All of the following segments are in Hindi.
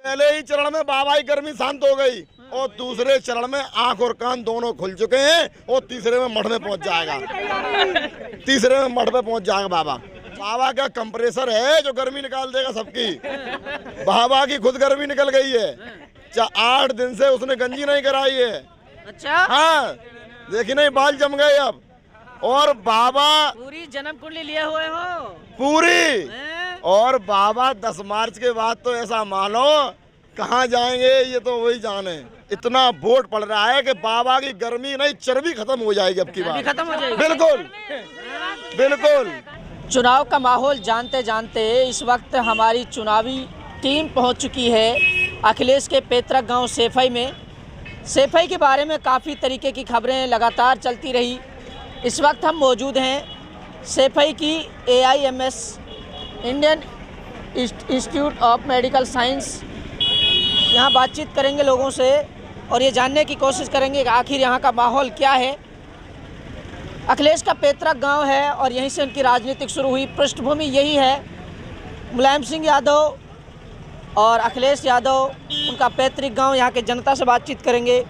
पहले ही चरण में बाबा की गर्मी शांत हो गई और दूसरे चरण में आंख और कान दोनों खुल चुके हैं और तीसरे में मठ में पहुंच जाएगा। तीसरे में मठ में पहुंच जाएगा बाबा। बाबा का कंप्रेसर है जो गर्मी निकाल देगा सबकी। बाबा की खुद गर्मी निकल गई है। 8 दिन से उसने गंजी नहीं कराई है। अच्छा हाँ, देखी नहीं, बाल जम गए अब। और बाबा पूरी जन्म कुंडली लिए हुए हो पूरी। और बाबा 10 मार्च के बाद तो ऐसा मानो कहाँ जाएंगे ये तो वही जाने। इतना वोट पड़ रहा है कि बाबा की गर्मी नहीं चर्बी खत्म हो जाएगी अब की बार। खत्म हो जाएगी। बिल्कुल बिल्कुल। चुनाव का माहौल जानते जानते इस वक्त हमारी चुनावी टीम पहुंच चुकी है अखिलेश के पैतृक गांव सेफई में। सेफई के बारे में काफ़ी तरीके की खबरें लगातार चलती रही। इस वक्त हम मौजूद हैं सेफई की AIMS Indian institute of medical science. यहाँ बातचीत करेंगे लोगों से और ये जानने की कोशिश करेंगे कि आखिर यहाँ का माहौल क्या है। अखिलेश का पैतृक गांव है और यहीं से उनकी राजनीतिक शुरू हुई। पृष्ठभूमि यही है। मुलायम सिंह यादव और अखिलेश यादव उनका पैतृक गांव। यहाँ के जनता से बातचीत करेंगे।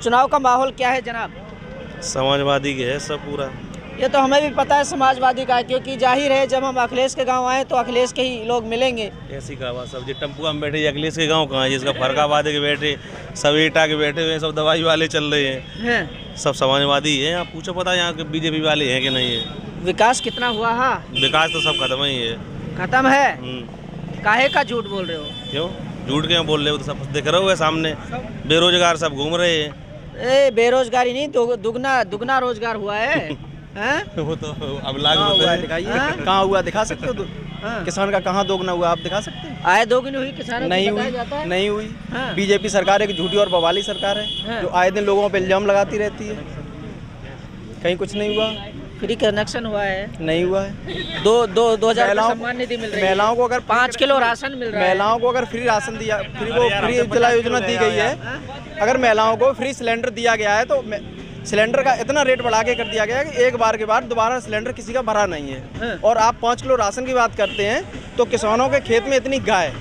चुनाव का माहौल क्या है जनाब? समाजवादी के है सब पूरा। ये तो हमें भी पता है समाजवादी का, क्योंकि जाहिर है जब हम अखिलेश के गांव आए तो अखिलेश के ही लोग मिलेंगे। ऐसी कहा सब जो टम्पुआ में बैठे अखिलेश के गांव कहाँ है, जिसका फरकाबाद के बैठे सब एटा के बैठे हुए सब दवाई वाले चल रहे हैं। सब समाजवादी है। आप पूछो पता यहाँ के BJP वाले हैं कि नहीं है। विकास कितना हुआ है? विकास तो सब खत्म ही है। खत्म है? काहे का झूठ बोल रहे हो? क्यों झूठ क्यों बोल रहे हो? तो सब दिख रहे हो सामने। बेरोजगार सब घूम रहे हैं। बेरोजगारी नहीं, दुगना रोजगार हुआ है। वो तो अब लागू दिखाइए कहाँ हुआ, दिखा सकते हो? किसान का कहाँ दोगुना हुआ आप दिखा सकते हैं? आय दोगुनी हुई किसानों नहीं हुई, नहीं हुई। BJP सरकार एक झूठी और बवाली सरकार है जो आए दिन लोगों पे इल्जाम लगाती रहती है। कहीं कुछ नहीं हुआ। फ्री कनेक्शन हुआ है? नहीं हुआ है। 2000 सम्मान निधि मिल रही है। महिलाओं को अगर 5 किलो राशन मिल रहा है। महिलाओं को अगर फ्री राशन दिया, फ्री उज्ज्वला योजना दी गई है। अगर महिलाओं को फ्री सिलेंडर दिया गया है तो सिलेंडर का इतना रेट बढ़ा के कर दिया गया है कि एक बार के बाद दोबारा सिलेंडर किसी का भरा नहीं है। और आप 5 किलो राशन की बात करते हैं तो किसानों के खेत में इतनी गाय,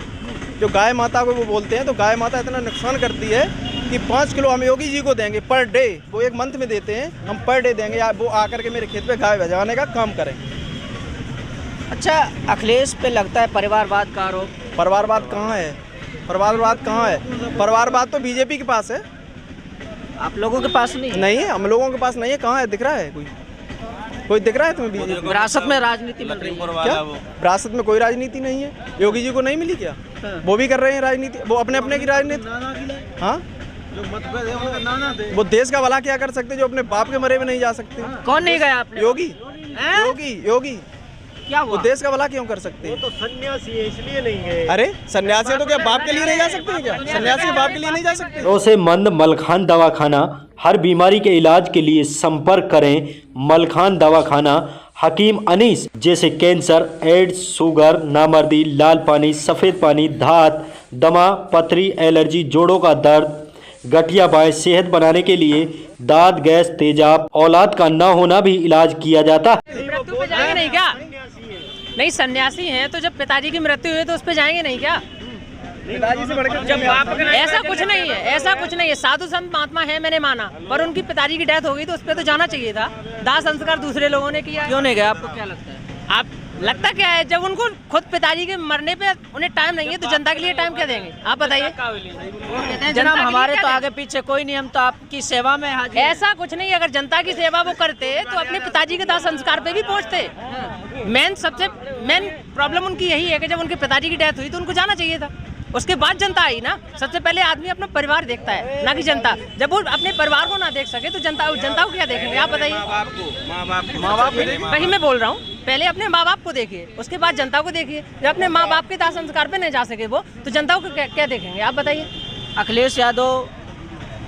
जो गाय माता को वो बोलते हैं, तो गाय माता इतना नुकसान करती है कि 5 किलो हम योगी जी को देंगे पर डे। वो 1 मंथ में देते हैं, हम पर डे देंगे। वो आकर के मेरे खेत पे गाय भजवाने का काम करें। अच्छा, अखिलेश पे लगता है परिवारवाद का आरोप। परिवारवाद कहाँ है? परिवारवाद कहाँ है? परिवारवाद तो BJP के पास है। आप लोगों के पास नहीं है। हम लोगों के पास नहीं है। कहाँ है? दिख रहा है कोई दिख रहा है तुम्हें? BJP विरासत में राजनीति मिल रही है क्या? विरासत में कोई राजनीति नहीं है। योगी जी को नहीं मिली क्या? वो भी कर रहे हैं राजनीति। वो अपने अपने की राजनीति। हाँ, वो देश का भला क्या कर सकते जो अपने बाप के मरे में नहीं जा सकते? कौन नहीं गया आपने? योगी क्या वो देश का भला क्यों कर सकते हैं? वो तो सन्यासी है इसलिए नहीं गए। अरे सन्यासी तो क्या बाप के लिए नहीं जा सकते हैं क्या? सन्यासी बाप के लिए नहीं जा सकते? भरोसेमंद मलखान दवाखाना। हर बीमारी के इलाज के लिए संपर्क करें मलखान दवाखाना। हकीम अनीस। जैसे कैंसर, एड्स, शुगर, नामर्दी, लाल पानी, सफ़ेद पानी, धात, दमा, पथरी, एलर्जी, जोड़ों का दर्द, गठिया बाएं, सेहत बनाने के लिए दांत, गैस, तेजाब, औलाद का न होना भी इलाज किया जाता है। मृत्यु पे जाएंगे नहीं क्या? नहीं, सन्यासी हैं तो जब पिताजी की मृत्यु हुई तो उस पे जाएंगे नहीं क्या? पिताजी से बढ़कर जब ऐसा कुछ नहीं है, ऐसा कुछ नहीं है। साधु संत महात्मा है मैंने माना, पर उनकी पिताजी की डेथ हो गई तो उस पे तो जाना चाहिए था। दाह संस्कार दूसरे लोगों ने किया। क्यों नहीं गया? आपको क्या लगता है? आप लगता क्या है, जब उनको खुद पिताजी के मरने पे उन्हें टाइम नहीं है तो जनता के लिए टाइम क्या देंगे? आप बताइए। जनाब हमारे तो आगे पीछे कोई नहीं, हम तो आपकी सेवा में हाजिर। ऐसा कुछ नहीं, अगर जनता की सेवा वो करते तो अपने पिताजी के दाह संस्कार पे भी पहुंचते। सबसे मेन प्रॉब्लम उनकी यही है कि जब उनके पिताजी की डेथ हुई तो उनको जाना चाहिए था। उसके बाद जनता आई ना। सबसे पहले आदमी अपना परिवार देखता है, ना कि जनता। जब वो अपने परिवार को ना देख सके तो जनता को क्या देखेंगे? आप बताइए। माँ बाप वही मैं बोल रहा हूँ, पहले अपने माँ बाप को देखिए, उसके बाद जनता को देखिए। जब अपने माँ बाप के दाह संस्कार पे नहीं जा सके वो, तो जनता को क्या देखेंगे? आप बताइए। अखिलेश यादव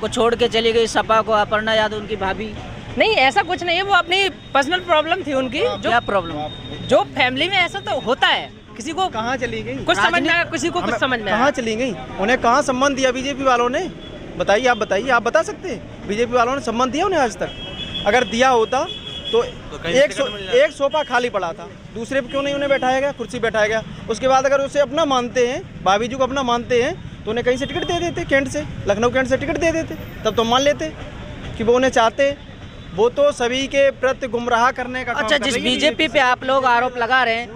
को छोड़ के चली गई सपा को अपर्णा यादव, उनकी भाभी। नहीं, ऐसा कुछ नहीं है। वो अपनी पर्सनल प्रॉब्लम थी उनकी। क्या प्रॉब्लम? जो फैमिली में ऐसा तो होता है। किसी को कहाँ चली गई? कुछ समझ में आया, किसी को कुछ समझ में आया। कहाँ चली गई? उन्हें कहाँ सम्मान दिया BJP वालों ने? बताइए, आप बताइए। आप बता सकते हैं BJP वालों ने सम्मान दिया उन्हें आज तक? अगर दिया होता तो कहीं एक टिकट मिल जाती। एक सोफा खाली पड़ा था, दूसरे पे क्यों नहीं उन्हें बैठाया गया, कुर्सी बैठाया गया। उसके बाद अगर उसे अपना मानते हैं, भाभी जी को अपना मानते हैं, तो उन्हें कहीं से टिकट दे देते, कैंट से, लखनऊ कैंट से टिकट दे देते, तब तो मान लेते कि वो उन्हें चाहते। वो तो सभी के प्रति गुमराह करने का काम अच्छा, कर जिस रही है बीजेपी पे आप लोग आरोप लगा रहे हैं,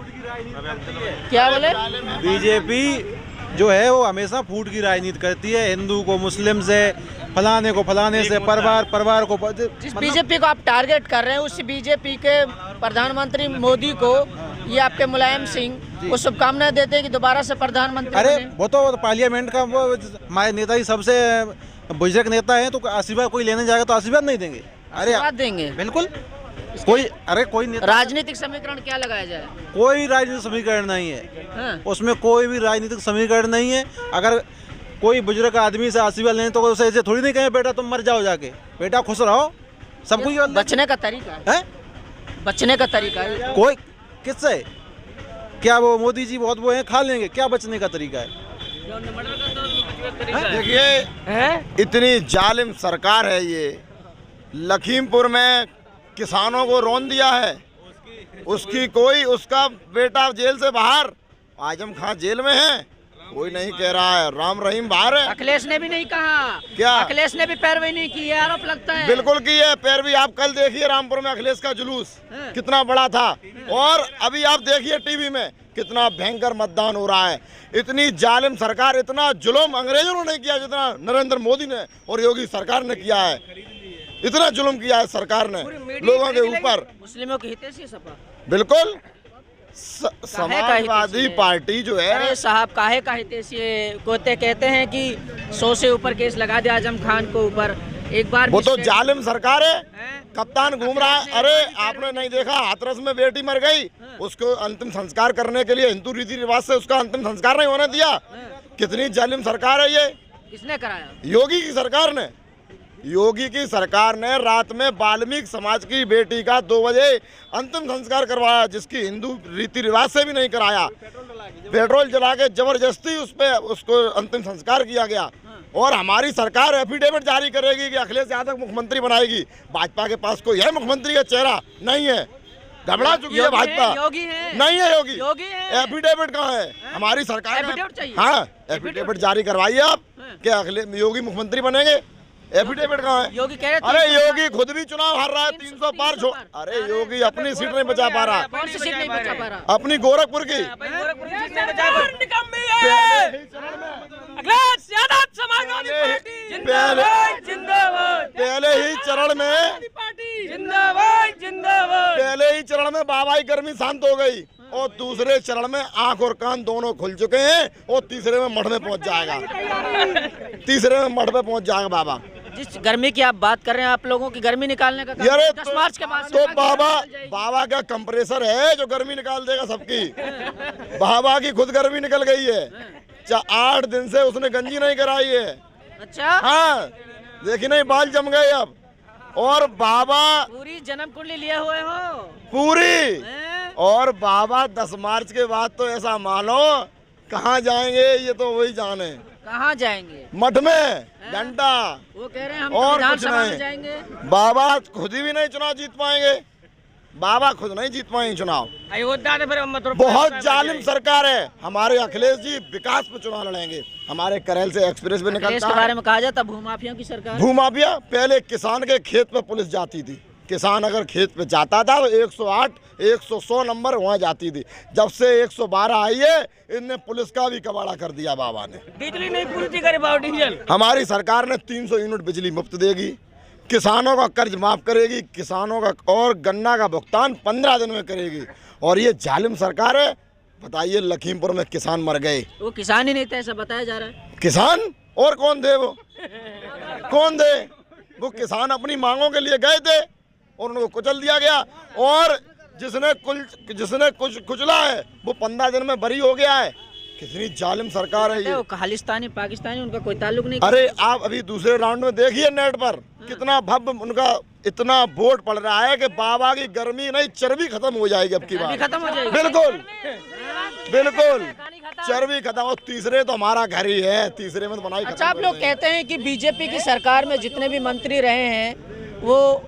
क्या बोले? बीजेपी जो है वो हमेशा फूट की राजनीति करती है, हिंदू को मुस्लिम से, फलाने से, परिवार को जिस बीजेपी को आप टारगेट कर रहे हैं, उस बीजेपी के प्रधानमंत्री मोदी को ये आपके मुलायम सिंह वो शुभकामनाएं देते हैं कि दोबारा से प्रधानमंत्री अरे बने। वो तो पार्लियामेंट का वो हमारे नेता ही सबसे बुजुर्ग नेता है, तो आशीर्वाद कोई लेने जाएगा तो आशीर्वाद नहीं देंगे। अरे आशीर्वाद देंगे बिल्कुल, कोई नेता, राजनीतिक समीकरण क्या लगाया जाए? कोई राजनीतिक समीकरण नहीं है, हाँ। उसमें कोई भी राजनीतिक समीकरण नहीं है। अगर कोई बुजुर्ग आदमी से आशीर्वाद लें तो उसे ऐसे थोड़ी नहीं कहें बेटा तुम मर जाओ जाके, बेटा खुश रहो, सब कुछ बचने का तरीका है, बचने का तरीका है। कोई किससे, क्या वो मोदी जी बहुत वो हैं, खा लेंगे, क्या बचने का तरीका है? देखिए इतनी जालिम सरकार है ये। लखीमपुर में किसानों को रौंद दिया है, उसकी कोई, उसका बेटा जेल से बाहर, आजम खान जेल में है, कोई नहीं कह रहा है, राम रहीम बाहर है। अखिलेश ने भी नहीं कहा, क्या? अखिलेश ने भी पैरवी नहीं की है, आरोप लगता है। बिल्कुल की है पैरवी। आप कल देखिए रामपुर में अखिलेश का जुलूस कितना बड़ा था, और अभी आप देखिए टीवी में कितना भयंकर मतदान हो रहा है। इतनी जालिम सरकार, इतना जुल्म अंग्रेजों ने नहीं किया जितना नरेंद्र मोदी ने और योगी सरकार ने किया है। इतना जुल्म किया है सरकार ने लोगों के ऊपर। मुस्लिमों की हितैषी सपा, बिल्कुल समाजवादी पार्टी जो है। अरे साहब, काहे का हितैषी कोते कहते हैं कि 100 से ऊपर केस लगा दिया आजम खान को ऊपर। एक बार वो तो जालिम सरकार है, कप्तान घूम रहा है। अरे आपने नहीं देखा, हाथरस में बेटी मर गई, उसको अंतिम संस्कार करने के लिए हिंदू रीति रिवाज से उसका अंतिम संस्कार नहीं होने दिया। कितनी जालिम सरकार है ये। किसने कराया? योगी की सरकार ने। योगी की सरकार ने रात में वाल्मीकि समाज की बेटी का 2 बजे अंतिम संस्कार करवाया, जिसकी हिंदू रीति रिवाज से भी नहीं कराया। पेट्रोल जला के जबरदस्ती उसको अंतिम संस्कार किया गया। और हमारी सरकार एफिडेविट जारी करेगी कि अखिलेश यादव मुख्यमंत्री बनाएगी। भाजपा के पास कोई है मुख्यमंत्री का चेहरा? नहीं है, घबरा चुकी है भाजपा। योगी है, नहीं है योगी। योगी है। एफिडेविट कहाँ है? हमारी सरकार ने एफिडेविट चाहिए। हाँ, एफिडेविट जारी करवाइए आप कि अखिलेश योगी मुख्यमंत्री बनेंगे। एफिडेविट कहाँ है? योगी कह रहे थे, अरे योगी खुद भी चुनाव हार रहा है 300 पार छोड़। अरे योगी अपनी सीट नहीं बचा पा रहा, कौन सी सीट नहीं बचा पा रहा? अपनी गोरखपुर की। पहले ही चरण में बाबाई गर्मी शांत हो गई, और दूसरे चरण में आंख और कान दोनों खुल चुके हैं, और तीसरे में मठ में पहुंच जाएगा। तीसरे में मठ में पहुंच जाएगा बाबा। जिस गर्मी की आप बात कर रहे हैं, आप लोगों की गर्मी निकालने का काम यार 10 मार्च के बाद तो बाबा का कंप्रेसर है जो गर्मी निकाल देगा सबकी। बाबा की खुद गर्मी निकल गई है। 8 दिन से उसने गंजी नहीं कराई है। अच्छा, हाँ, देखी नहीं, बाल जम गए अब। और बाबा पूरी जन्म कुंडली लिए हुए हो पूरी। और बाबा 10 मार्च के बाद तो ऐसा मानो कहाँ जाएंगे ये तो वही जाने। कहाँ जाएंगे? मठ में घंटा। वो कह रहे हैं हम और विधानसभा कुछ में जाएंगे। बाबा खुद ही भी नहीं चुनाव जीत पाएंगे। बाबा खुद नहीं जीत पाएंगे चुनाव। बहुत जालिम सरकार है। हमारे अखिलेश जी विकास पे चुनाव लड़ेंगे। हमारे करेल से एक्सप्रेस भी निकलता इसके बारे में कहा जाता भूमाफिया की सरकार। भूमाफिया पहले किसान के खेत पे पुलिस जाती थी। किसान अगर खेत पे जाता था तो 108, 100 नंबर वहाँ जाती थी। जब से 112 आई है, इनने पुलिस का भी कबाड़ा कर दिया बाबा ने। बिजली नहीं पूर्ति करे बाबू डीजल। हमारी सरकार ने 300 यूनिट बिजली मुफ्त देगी, किसानों का कर्ज माफ करेगी, किसानों का और गन्ना का भुगतान 15 दिन में करेगी। और ये जालिम सरकार है। बताइए, लखीमपुर में किसान मर गए। वो किसान ही नहीं थे, ऐसा बताया जा रहा है। किसान और कौन थे? वो कौन थे? वो किसान अपनी मांगों के लिए गए थे और उनको कुचल दिया गया। और जिसने कुछ कुचला है वो 15 दिन में बरी हो गया है। कितनी जालिम सरकार है ये। वो खालिस्तानी पाकिस्तानी उनका कोई ताल्लुक नहीं। अरे आप अभी दूसरे राउंड में देखिए नेट पर कितना भव्य उनका इतना वोट पड़ रहा है कि बाबा की गर्मी नहीं, चर्बी खत्म हो जाएगी अब की बार। खत्म हो जाएगी। बिल्कुल बिल्कुल, चर्बी खत्म। और तीसरे तो हमारा घर ही है, तीसरे में तो बनाई। अच्छा, आप लोग कहते हैं कि बीजेपी की सरकार में जितने भी मंत्री रहे हैं वो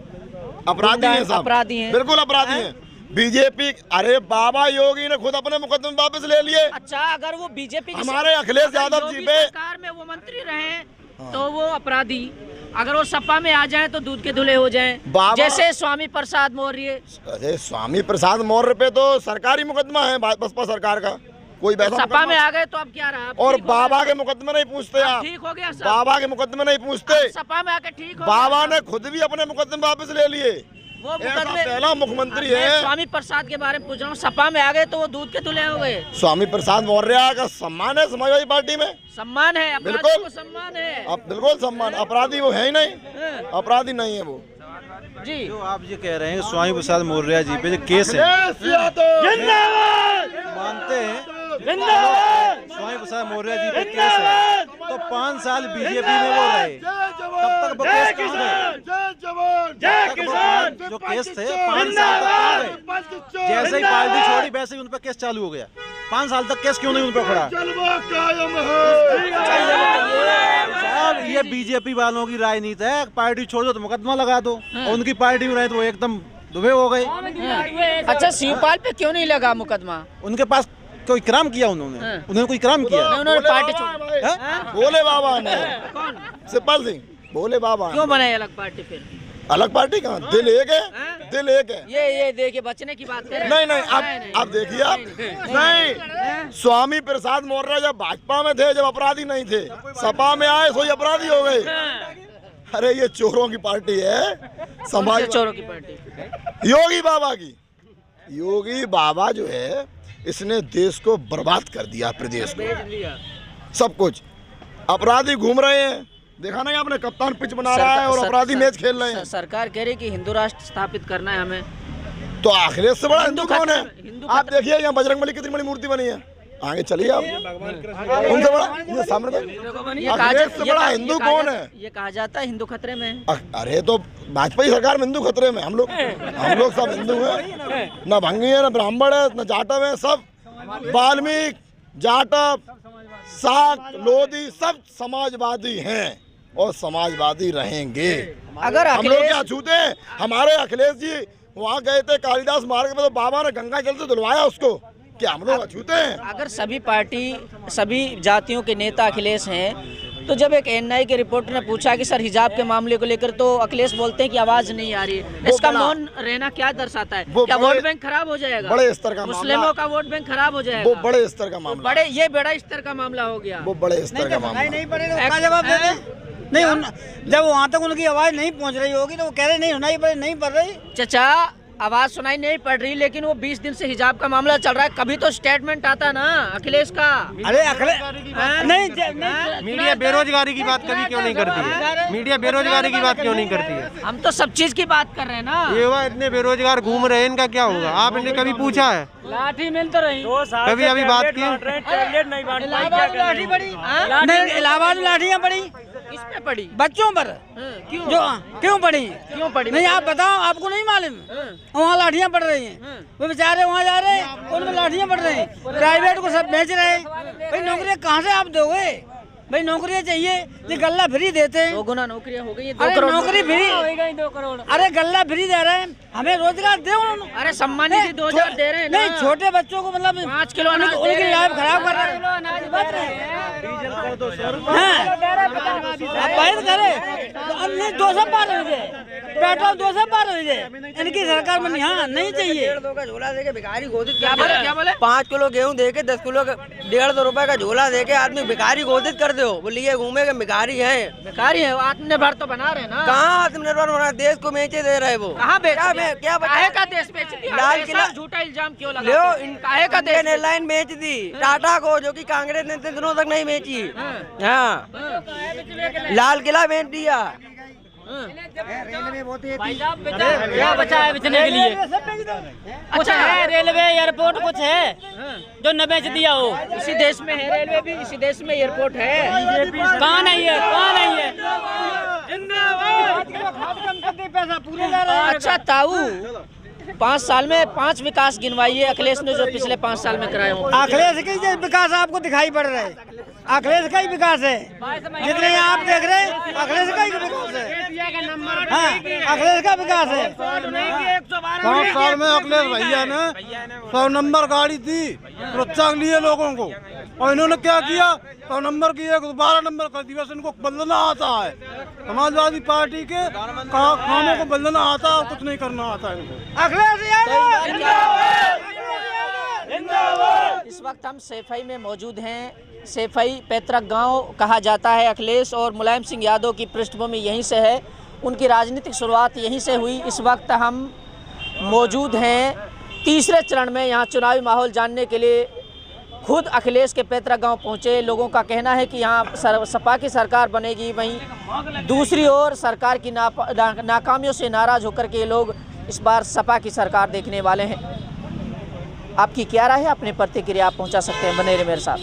अपराधी हैं सब, अपराधी हैं। बिल्कुल अपराधी हैं। बीजेपी, अरे बाबा योगी ने खुद अपने मुकदमे वापस ले लिए। अच्छा, अगर वो बीजेपी हमारे अखिलेश यादव जी पे सरकार में वो मंत्री रहे तो वो अपराधी, अगर वो सपा में आ जाए तो दूध के धुले हो जाएं, जैसे स्वामी प्रसाद मौर्य। अरे स्वामी प्रसाद मौर्य पे तो सरकारी मुकदमा है बसपा सरकार का, कोई वैसा सपा में आ गए तो अब क्या रहा? और बाबा के मुकदमे नहीं पूछते आप, ठीक हो गया सब। बाबा के मुकदमे नहीं पूछते, सपा में आके ठीक हो बाबा ने खुद भी अपने मुकदमे वापस ले लिए। वो ऐसा मुकदमे, पहला मुख्यमंत्री मैं है। स्वामी प्रसाद के बारे में पूछ रहा हूँ, सपा में आ गए तो वो दूध के धुले हो गए। स्वामी प्रसाद मौर्य का सम्मान है समाजवादी पार्टी में, सम्मान है, बिल्कुल को सम्मान है। अब बिल्कुल सम्मान, अपराधी वो है ही नहीं, अपराधी नहीं है वो जी। जो आप ये कह रहे हैं कि स्वामी प्रसाद मौर्य जी पे जो केस है, मानते हैं स्वामी प्रसाद मौर्य जी पे केस है, तो 5 साल बीजेपी में वो रहे, तब तक वो केस कहाँ गए? जो केस थे 5 साल तक कहाँ गए? जैसे ही पार्टी छोड़ी वैसे ही उन पर केस चालू हो गया। 5 साल तक केस क्यों नहीं उन पर खड़ा? साहब ये बीजेपी वालों की राजनीति है, पार्टी छोड़ दो तो मुकदमा लगा दो, और उनकी पार्टी में रहे तो वो एकदम दुबे हो गए। अच्छा, शिवपाल पे क्यों नहीं लगा मुकदमा? उनके पास कोई क्राइम किया उन्होंने कोई क्राइम किया? उन्होंने पार्टी छोड़ी। भोले बाबा ने, कौन? शिवपाल सिंह भोले बाबा क्यों बनाए अलग पार्टी फिर? अलग पार्टी कहाँ, दिल एक है, दिल एक है। ये देखिए बचने की बात करें। नहीं अब देखिए आप, नहीं स्वामी प्रसाद मौर्य जब भाजपा में थे, जब अपराधी नहीं थे, सपा में आए सोई अपराधी हो गए। अरे ये चोरों की पार्टी है, समाज चोरों की पार्टी, योगी बाबा की। योगी बाबा जो है इसने देश को बर्बाद कर दिया, प्रदेश को सब कुछ। अपराधी घूम रहे हैं, देखा नहीं आपने, कप्तान पिच बना रहा है और अपराधी मैच खेल रहे हैं। सरकार कह रही कि हिंदू राष्ट्र स्थापित करना है हमें, तो अखिलेश से बड़ा हिंदू कौन है? हिंदू आप देखिए यहाँ बजरंगबली कितनी बड़ी मूर्ति बनी है, आगे चलिए आप, उनसे बड़ा ये सामने अखिलेश से बड़ा हिंदू कौन है? ये कहा जाता है हिंदू खतरे में। अरे तो भाजपा की सरकार में हिंदू खतरे में, हम लोग सब हिंदू हैं, न भंगी है, न ब्राह्मण है, न जाटव है, सब वाल्मीकि, जाटव, साक, लोधी, सब समाजवादी हैं और समाजवादी रहेंगे। अगर हम लोग क्या छूते हैं? हमारे अखिलेश जी वहाँ गए थे कालिदास मार्ग में, तो बाबा ने गंगा जल से धुलवाया उसको, क्या हम लोग अछूते हैं? अगर सभी पार्टी, सभी जातियों के नेता अखिलेश हैं, तो जब एक एनआई के रिपोर्टर ने पूछा कि सर हिजाब के मामले को लेकर, तो अखिलेश बोलते हैं कि आवाज नहीं आ रही है। इसका मौन रहना क्या दर्शाता है? क्या वोट बैंक खराब हो जाएगा? बड़े स्तर का मुस्लिमों का वोट बैंक खराब हो जाएगा? वो बड़े स्तर का मामला, ये बड़ा स्तर का मामला हो गया। वो बड़े स्तर का मामला जवाब देते नहीं, जब वहाँ तक उनकी आवाज नहीं पहुँच रही होगी तो वो कह रहे नहीं सुनाई पड़ रही। चाचा, आवाज सुनाई नहीं पड़ रही, लेकिन वो 20 दिन से हिजाब का मामला चल रहा है, कभी तो स्टेटमेंट आता ना अखिलेश का। अरे नहीं, मीडिया बेरोजगारी की बात कभी क्यों नहीं करती है? मीडिया बेरोजगारी की बात क्यों नहीं करती है? हम तो सब चीज की बात कर रहे हैं ना। ये वह इतने बेरोजगार घूम रहे हैं, इनका क्या होगा? आपने कभी पूछा है? लाठी मिल तो रही, कभी अभी बात की? इलाहाबाद में लाठियाँ पड़ी, किस पे पड़ी? बच्चों पर। क्यों पड़ी? नहीं आप बताओ, आपको नहीं मालूम? वहाँ लाठियाँ पड़ रही हैं, वो बेचारे वहाँ जा रहे हैं, उनमें लाठियाँ पड़ रही हैं, प्राइवेट को सब बेच रहे हैं। भाई नौकरियाँ कहाँ से आप दोगे? भाई नौकरियाँ चाहिए, ये गल्ला फ्री देते हैं। 2 गुना नौकरियाँ हो गई, 2 अरे करोड़ नौकरी फ्री, 2 करोड़। अरे गल्ला फ्री दे रहे हैं, हमें रोजगार दे उन्होंने। अरे सम्मान निधि 2000 दे रहे हैं ना। नहीं, छोटे बच्चों को मतलब 5 किलो अनाज उनकी लाइफ खराब कर रहे हैं। नहीं 200 पार हो जाए, पेट्रोल 200 पार हो जाए, इनकी सरकार में यहाँ नहीं चाहिए। 1.5 का झोला देके भिखारी घोषित क्या बोले? 5 किलो गेहूं देके 10 किलो 1.5 रुपए का झोला देके आदमी भिखारी घोषित कर दो, वो लिए घूमे के भिखारी हैं। भिखारी है, आत्मनिर्भर तो बना रहे ना। कहाँ आत्मनिर्भर होना, देश को बेचे दे रहे वो। कहाँ बेच? क्या काहे का देश बेच दिया? लाल किला झूठा इल्जाम क्यों लगा? काहे का देश? एयरलाइन बेच दी टाटा को, जो कि कांग्रेस ने इतने दिनों तक नहीं बेची। हाँ, लाल किला बेच दिया। क्या बचा है बेचने के लिए? कुछ है रेलवे, एयरपोर्ट कुछ है जो न बेच दिया हो? इसी देश में है रेलवे भी, इसी देश में एयरपोर्ट है। कहाँ नहीं है? कहाँ नहीं है? अच्छा ताऊ, 5 साल में 5 विकास गिनवाइए अखिलेश ने जो पिछले 5 साल में कराए हों। अखिलेश के विकास आपको दिखाई पड़ रहा है? अखिलेश का ही विकास है, जितने आप देख रहे हैं अखिलेश का ही विकास है। हाँ, अखिलेश का विकास है। 5 साल में अखिलेश भैया ने 100 नंबर गाड़ी दी प्रोत्साहन लिए लोगों को, और इन्होंने क्या किया, 100 नंबर की 12 नंबर कर दी। बस इनको बदलना आता है, समाजवादी पार्टी के कामों को बदलना आता है और कुछ नहीं करना आता है इनको। इस वक्त हम सेफई में मौजूद हैं। सेफई पैतृक गांव कहा जाता है। अखिलेश और मुलायम सिंह यादव की पृष्ठभूमि यहीं से है, उनकी राजनीतिक शुरुआत यहीं से हुई। इस वक्त हम मौजूद हैं तीसरे चरण में। यहाँ चुनावी माहौल जानने के लिए खुद अखिलेश के पैतृक गांव पहुँचे। लोगों का कहना है कि यहाँ सपा की सरकार बनेगी, वहीं दूसरी ओर सरकार की नाकामियों से नाराज़ होकर के लोग इस बार सपा की सरकार देखने वाले हैं। आपकी क्या राय है? अपनी प्रतिक्रिया आप पहुंचा सकते हैं, बने रहिए मेरे साथ।